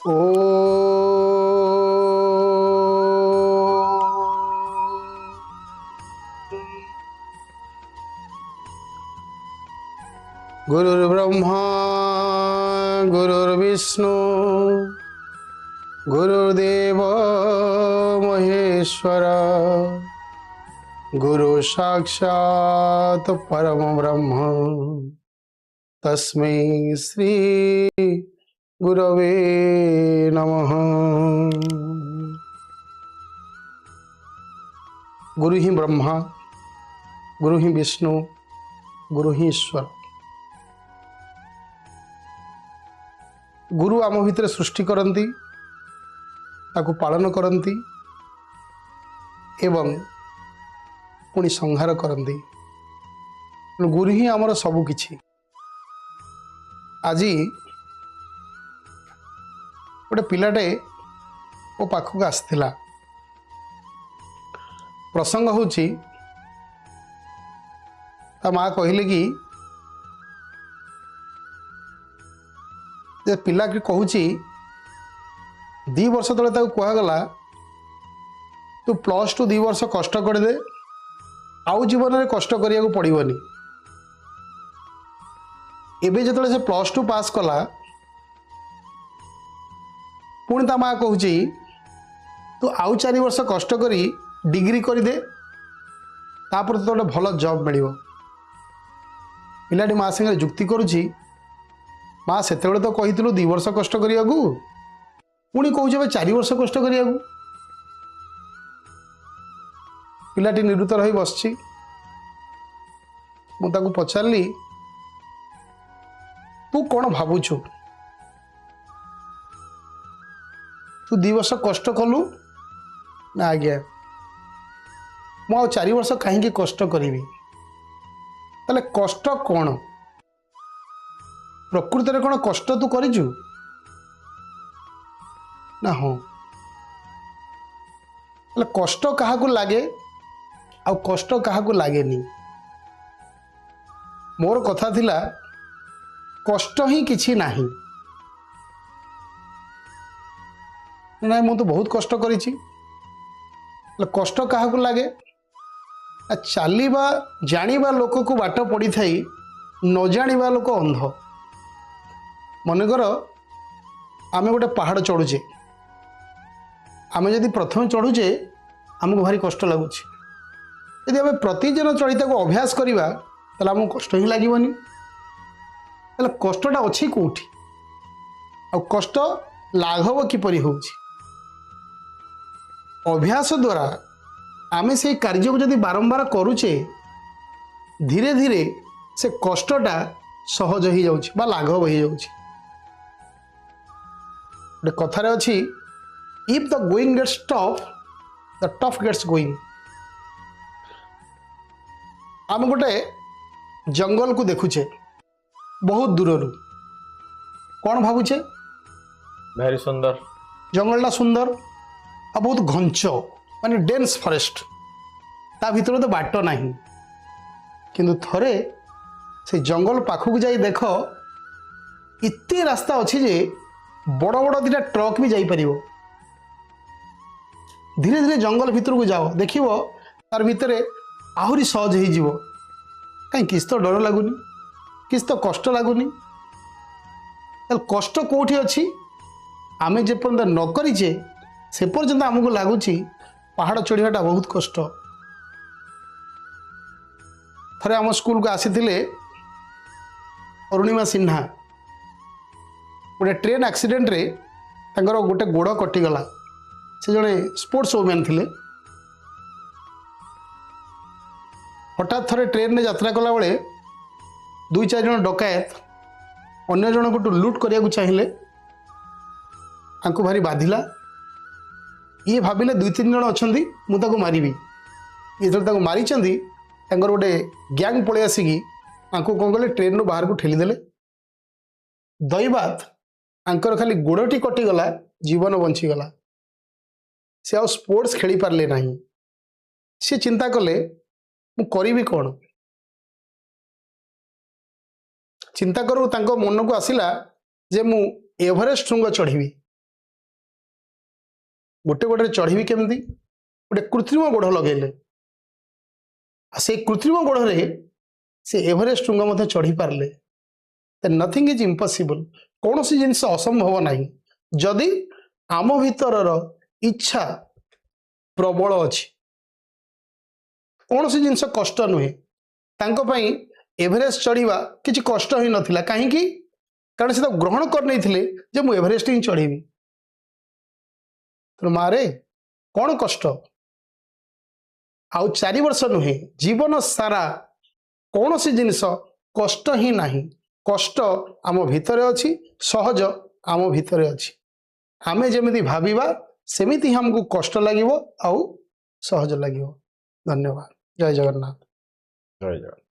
ओ गुरुर्ब्रह्मा गुरुर्विष्णु गुरुर्देव महेश्वर गुरु साक्षात् परम ब्रह्म तस्मै श्री गुरवे नमः। गुरु ही ब्रह्मा गुरु ही विष्णु गुरु ही ईश्वर। गुरु आम भितर सृष्टि करती ताकू पालन करती एवं पुणी संहार करती। गुरु ही आमर सबु किछि। आज गोटे पिलाटे मो पाखक आसला। प्रसंग होची ता माँ कहले कि जे पिला के कहूची 2 वर्ष तले ताको कहगला तू +2 2 वर्ष कष्ट कर दे आउ जीवन में कष्ट करिया को पड़िबनी। एबे जतले से +2 पास कला पुणी ता माँ कहूची तू आउ 4 वर्ष कष्ट करी डिग्री कर दे तापर तो गोटे भल जॉब मिलिबो। पिलाटी माँ संगे जुक्ति करुची माँ सेतेबेले तो कहितलु 2 वर्ष कष्ट करिया को पुणी कहूछ 4 वर्ष कष्ट करिया को। पिलाटी निरुत्त रही बसची। मु ताकू पचारली तू कौन भावुछु तू 2 वर्ष कष्ट कलु ना आज्ञा मु आ 4 वर्ष कहीं कष्ट करी ताले कष्ट कौन प्रकृत में कौन कष्ट तू करिजु ना हाँ कष्ट क्या लगे आ कष्ट क्या लगे नी। मोर कथा थिला कष्ट ही किछि नाही ना मु तो बहुत कष्ट करिछि। कष्ट क्या लगे चलवा जानिबा लोक को बाट पड़ी थाई न जानिबा लोक अंध। मनकर आमे गोटे पहाड़ चढ़ुचे आमे जदि प्रथम चढ़ुचे आमको भारी कष्ट लगुच। यदि आम प्रतिदिन चढ़ीता को अभ्यास करवा ताले आमको कष्ट ही लगनी। कष्टटा अच्छी कौटी आ कष्ट लाघव किपरि होउछि। अभ्यास द्वारा आमे से कार्य को जदि बारंबार करुचे धीरे धीरे से कष्टटा सहज हो जाउछि बा लाघव हो जाउछि। कथारे अच्छी if the going gets tough the tough gets going. आम गोटे जंगल को देखुचे बहुत दूर कौन भावुचे वेरी सुंदर जंगलटा सुंदर आ बहुत घंच माने डेंस फॉरेस्ट ता भीतर तो बाट नहीं किंतु थरे से जंगल पाखक जाई देख इतने रास्ता अच्छी जे बड़ बड़ 2टा ट्रक भी जाई परिबो। धीरे धीरे जंगल भीतर को जाओ देखिबो तार भितरे आहुरी सहज हो जीवो। कहीं किस तो डर लगुनी किस तो कष्ट लगुनी। कष्ट कोठी अच्छी आमे जे पर्यंत न करिचे से पर्यंत आमको लगुच पहाड़ चढ़ाटा बहुत कष्ट। थरे आम स्कूल को आसी अरुणिमा सिन्हा गोटे ट्रेन एक्सीडेंट रे तांकर गोटे गोड़ कटिगला। से जड़े स्पोर्ट्स वुमेन थिले। हठात थरे ट्रेन में यात्रा कला बेले 2-4 जन डकायत अन्य जन को लुट करिया को चाहिए आंको भारी बाधिला। ये भाविले 2-3 जन अच्छा मुझे मारिबी। ये जो मारी गोटे गैंग पलि आसिकी आंको कौन कले ट्रेन रू बाहर को ठेलीदेले। दैवात आंकर खाली गोड़टी कटिगला जीवन बंचीगला। से आ स्पोर्ट्स खेली पारले नहीं। सी चिंता कले मु करिबी कौन। चिंता करू तांको मन को आसिला जे मु एवरेस्ट शृंग चढ़ी गोटे गोटे चढ़ी केमती गोटे कृत्रिम गोढ़ लगेले से कृत्रिम गोढ़े से एवरेस्ट टुंग मध्य चढ़ी पारे नथिंग इज इम्पॉसिबल कौन सी जिनस असंभव नहीं जदि आम भीतर इच्छा प्रबल अच्छी कौन सी जिनस कष्ट नुहे तांकों एवरेस्ट चढ़ा किसी कष्ट ही नथिला कहीं कारण से तो ग्रहण कर नहीं थे जे मु एवरेस्ट ही चढ़ी तो मारे कौन कष्ट आउ 4 वर्ष नुहे जीवन सारा कौन सी जिनस कष्ट ही नहीं कष्ट आम भितर अच्छी सहज आम भितर अच्छी आमे जेमिति भाविबा सेमिति हमको कष्ट लागिवो आउ सहज लागिवो। धन्यवाद। जय जगन्नाथ। जय जगन्नाथ।